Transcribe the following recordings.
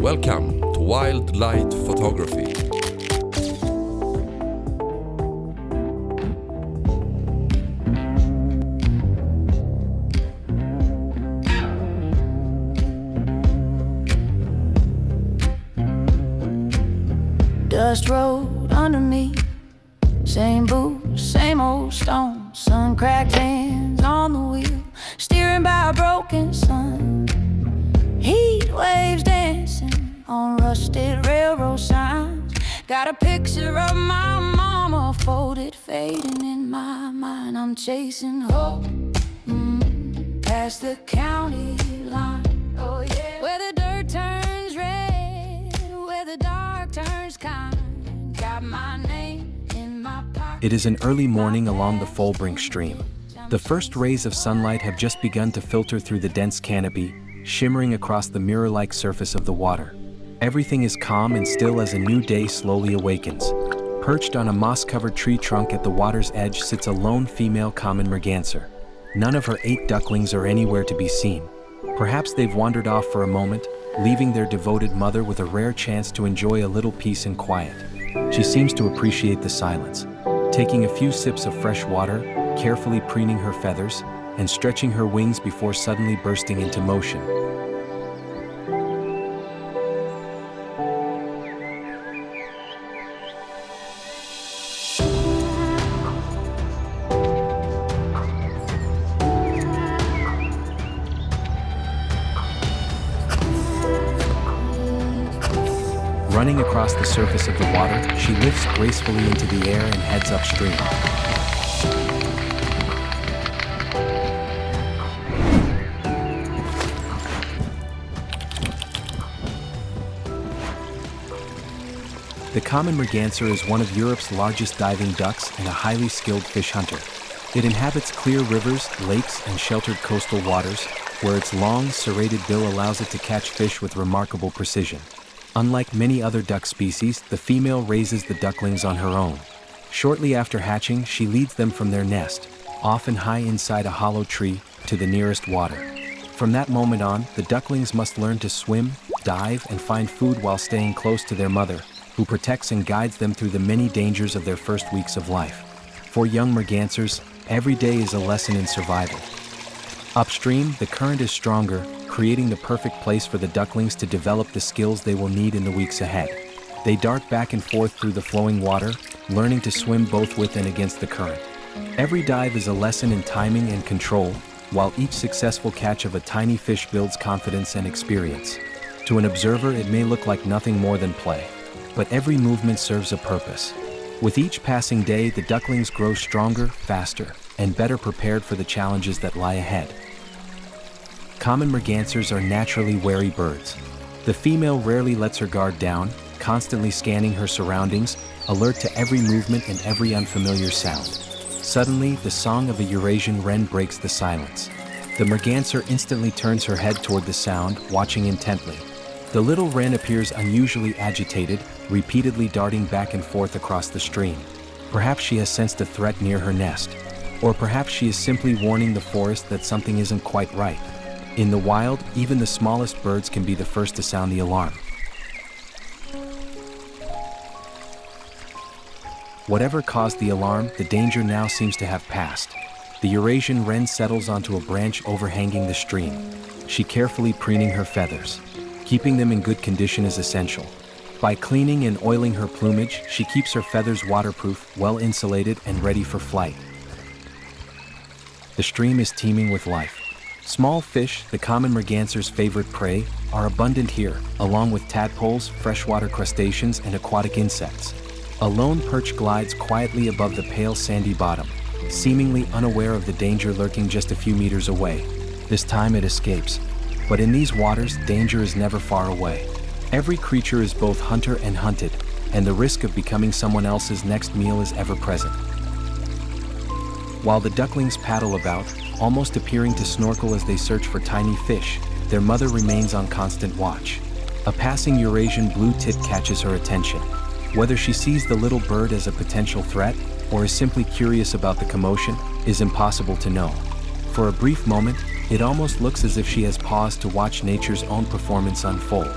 Welcome to Wildlight Photography. Dust rolled under me, same boots, same old stone. Sun cracked hands on the wheel, steering by a broken sun. Heat waves dancing on rusted railroad signs. Got a picture of my mama folded, fading in my mind. I'm chasing hope past the county line. Oh yeah, where the dirt turns red, where the dark turns kind. Got my name in my pocket. It is an early morning along the Follbrinkströmmen. The first rays of sunlight have just begun to filter through the dense canopy, shimmering across the mirror-like surface of the water. Everything is calm and still as a new day slowly awakens. Perched on a moss-covered tree trunk at the water's edge sits a lone female Common Merganser. None of her 8 ducklings are anywhere to be seen. Perhaps they've wandered off for a moment, leaving their devoted mother with a rare chance to enjoy a little peace and quiet. She seems to appreciate the silence, taking a few sips of fresh water, carefully preening her feathers, and stretching her wings before suddenly bursting into motion. Running across the surface of the water, she lifts gracefully into the air and heads upstream. The Common Merganser is one of Europe's largest diving ducks and a highly skilled fish hunter. It inhabits clear rivers, lakes, and sheltered coastal waters, where its long, serrated bill allows it to catch fish with remarkable precision. Unlike many other duck species, the female raises the ducklings on her own. Shortly after hatching, she leads them from their nest, often high inside a hollow tree, to the nearest water. From that moment on, the ducklings must learn to swim, dive, and find food while staying close to their mother, who protects and guides them through the many dangers of their first weeks of life. For young mergansers, every day is a lesson in survival. Upstream, the current is stronger, creating the perfect place for the ducklings to develop the skills they will need in the weeks ahead. They dart back and forth through the flowing water, learning to swim both with and against the current. Every dive is a lesson in timing and control, while each successful catch of a tiny fish builds confidence and experience. To an observer, it may look like nothing more than play, but every movement serves a purpose. With each passing day, the ducklings grow stronger, faster, and better prepared for the challenges that lie ahead. Common mergansers are naturally wary birds. The female rarely lets her guard down, constantly scanning her surroundings, alert to every movement and every unfamiliar sound. Suddenly, the song of a Eurasian wren breaks the silence. The merganser instantly turns her head toward the sound, watching intently. The little wren appears unusually agitated, repeatedly darting back and forth across the stream. Perhaps she has sensed a threat near her nest, or perhaps she is simply warning the forest that something isn't quite right. In the wild, even the smallest birds can be the first to sound the alarm. Whatever caused the alarm, the danger now seems to have passed. The Eurasian wren settles onto a branch overhanging the stream. She carefully preening her feathers. Keeping them in good condition is essential. By cleaning and oiling her plumage, she keeps her feathers waterproof, well insulated, and ready for flight. The stream is teeming with life. Small fish, the common merganser's favorite prey, are abundant here, along with tadpoles, freshwater crustaceans, and aquatic insects. A lone perch glides quietly above the pale sandy bottom, seemingly unaware of the danger lurking just a few meters away. This time it escapes. But in these waters, danger is never far away. Every creature is both hunter and hunted, and the risk of becoming someone else's next meal is ever present. While the ducklings paddle about, almost appearing to snorkel as they search for tiny fish, their mother remains on constant watch. A passing Eurasian blue tit catches her attention. Whether she sees the little bird as a potential threat, or is simply curious about the commotion, is impossible to know. For a brief moment, it almost looks as if she has paused to watch nature's own performance unfold.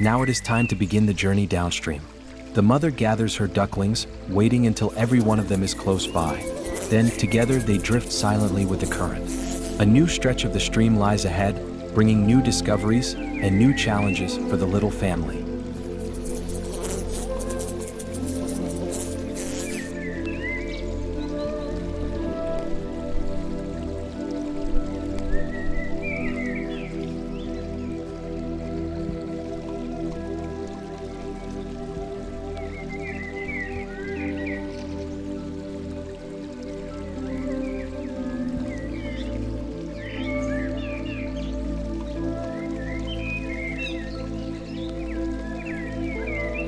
Now it is time to begin the journey downstream. The mother gathers her ducklings, waiting until every one of them is close by. Then, together, they drift silently with the current. A new stretch of the stream lies ahead, bringing new discoveries and new challenges for the little family.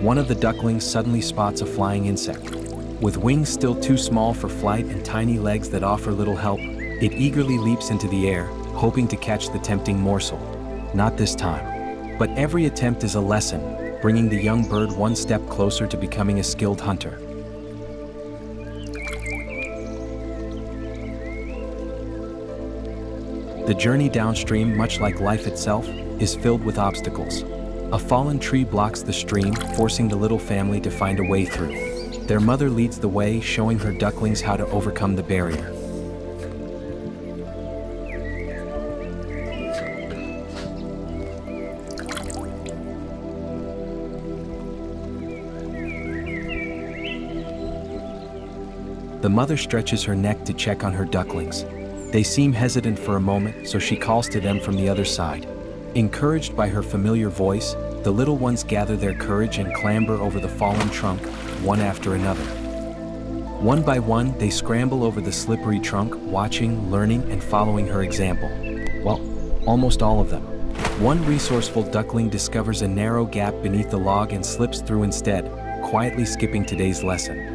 One of the ducklings suddenly spots a flying insect. With wings still too small for flight and tiny legs that offer little help, it eagerly leaps into the air, hoping to catch the tempting morsel. Not this time. But every attempt is a lesson, bringing the young bird one step closer to becoming a skilled hunter. The journey downstream, much like life itself, is filled with obstacles. A fallen tree blocks the stream, forcing the little family to find a way through. Their mother leads the way, showing her ducklings how to overcome the barrier. The mother stretches her neck to check on her ducklings. They seem hesitant for a moment, so she calls to them from the other side. Encouraged by her familiar voice, the little ones gather their courage and clamber over the fallen trunk, one after another. One by one, they scramble over the slippery trunk, watching, learning, and following her example. Well, almost all of them. One resourceful duckling discovers a narrow gap beneath the log and slips through instead, quietly skipping today's lesson.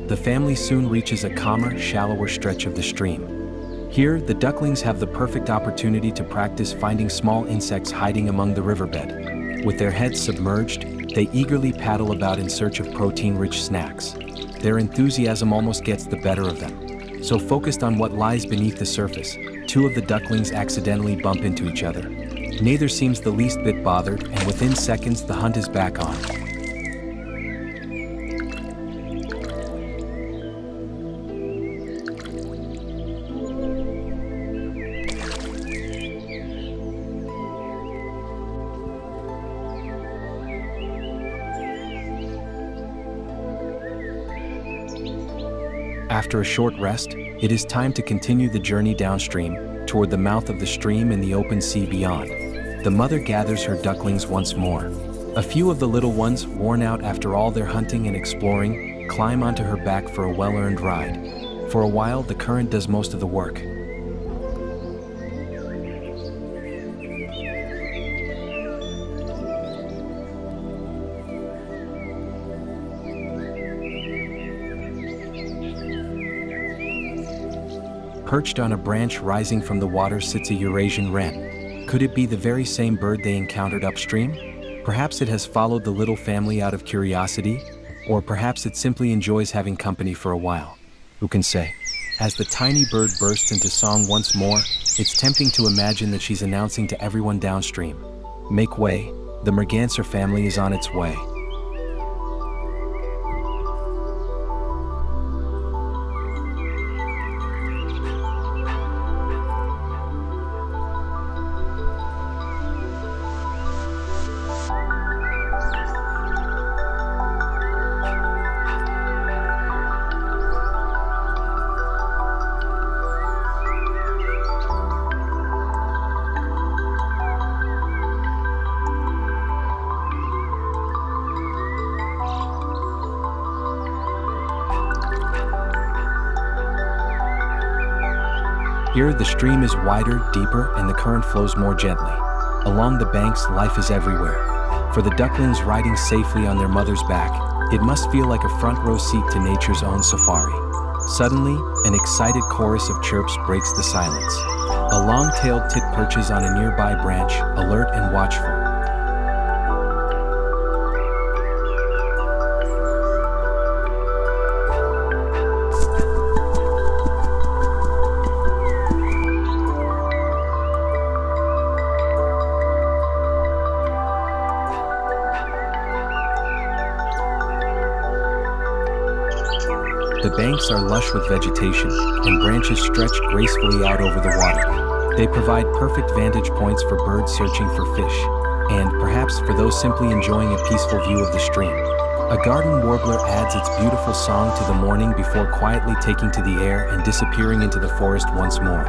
The family soon reaches a calmer, shallower stretch of the stream. Here, the ducklings have the perfect opportunity to practice finding small insects hiding among the riverbed. With their heads submerged, they eagerly paddle about in search of protein-rich snacks. Their enthusiasm almost gets the better of them. So focused on what lies beneath the surface, two of the ducklings accidentally bump into each other. Neither seems the least bit bothered, and within seconds the hunt is back on. After a short rest, it is time to continue the journey downstream, toward the mouth of the stream and the open sea beyond. The mother gathers her ducklings once more. A few of the little ones, worn out after all their hunting and exploring, climb onto her back for a well-earned ride. For a while, the current does most of the work. Perched on a branch rising from the water sits a Eurasian wren. Could it be the very same bird they encountered upstream? Perhaps it has followed the little family out of curiosity, or perhaps it simply enjoys having company for a while. Who can say? As the tiny bird bursts into song once more, it's tempting to imagine that she's announcing to everyone downstream, "Make way, the Merganser family is on its way." Here, the stream is wider, deeper, and the current flows more gently. Along the banks, life is everywhere. For the ducklings riding safely on their mother's back, it must feel like a front row seat to nature's own safari. Suddenly, an excited chorus of chirps breaks the silence. A long-tailed tit perches on a nearby branch, alert and watchful. The banks are lush with vegetation, and branches stretch gracefully out over the water. They provide perfect vantage points for birds searching for fish, and perhaps for those simply enjoying a peaceful view of the stream. A garden warbler adds its beautiful song to the morning before quietly taking to the air and disappearing into the forest once more.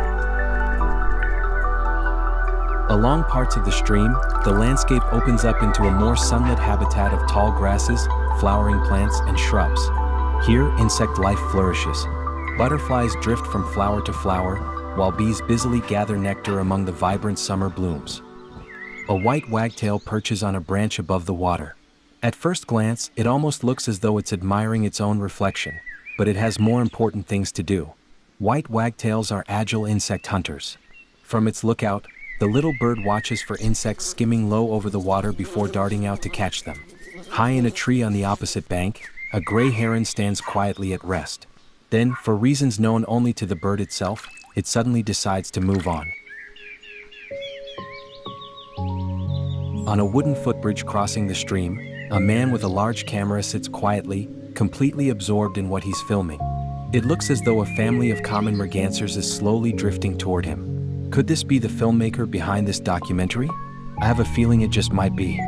Along parts of the stream, the landscape opens up into a more sunlit habitat of tall grasses, flowering plants, and shrubs. Here, insect life flourishes. Butterflies drift from flower to flower, while bees busily gather nectar among the vibrant summer blooms. A white wagtail perches on a branch above the water. At first glance, it almost looks as though it's admiring its own reflection, but it has more important things to do. White wagtails are agile insect hunters. From its lookout, the little bird watches for insects skimming low over the water before darting out to catch them. High in a tree on the opposite bank, a gray heron stands quietly at rest. Then, for reasons known only to the bird itself, it suddenly decides to move on. On a wooden footbridge crossing the stream, a man with a large camera sits quietly, completely absorbed in what he's filming. It looks as though a family of common mergansers is slowly drifting toward him. Could this be the filmmaker behind this documentary? I have a feeling it just might be.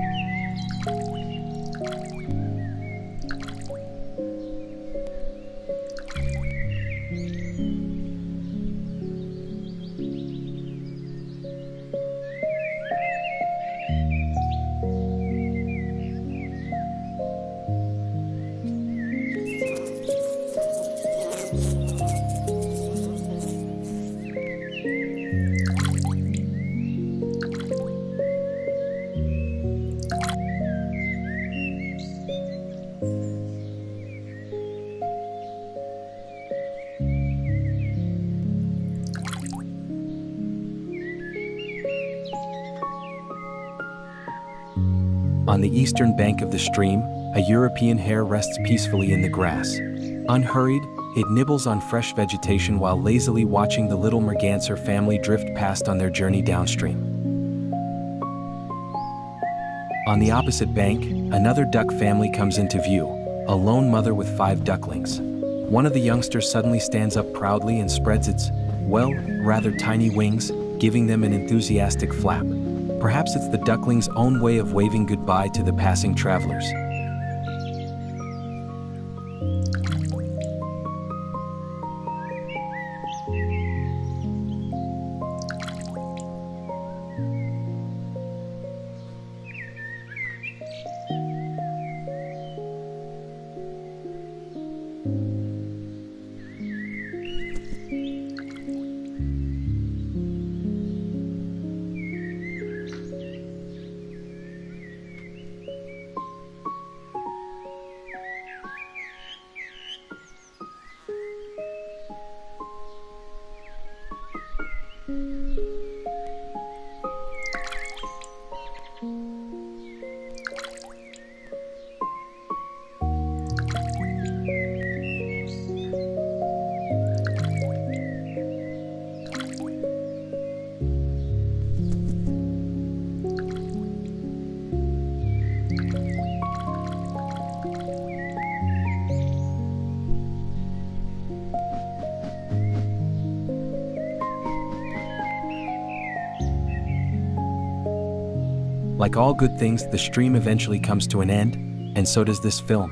On the eastern bank of the stream, a European hare rests peacefully in the grass. Unhurried, it nibbles on fresh vegetation while lazily watching the little merganser family drift past on their journey downstream. On the opposite bank, another duck family comes into view, a lone mother with 5 ducklings. One of the youngsters suddenly stands up proudly and spreads its, well, rather tiny wings, giving them an enthusiastic flap. Perhaps it's the duckling's own way of waving goodbye to the passing travelers. Like all good things, the stream eventually comes to an end, and so does this film.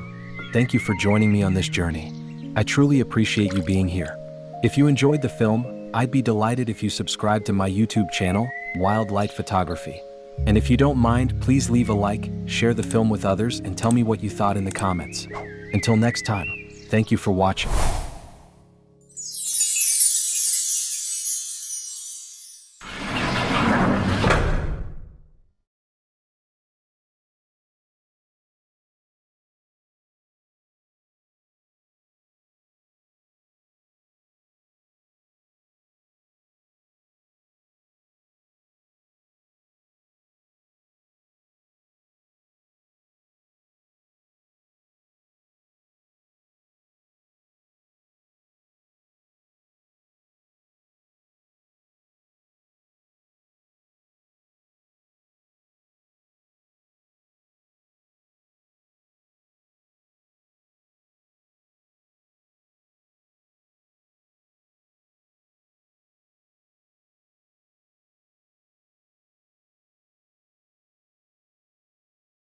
Thank you for joining me on this journey. I truly appreciate you being here. If you enjoyed the film, I'd be delighted if you subscribe to my YouTube channel, Wildlight Photography. And if you don't mind, please leave a like, share the film with others, and tell me what you thought in the comments. Until next time, thank you for watching.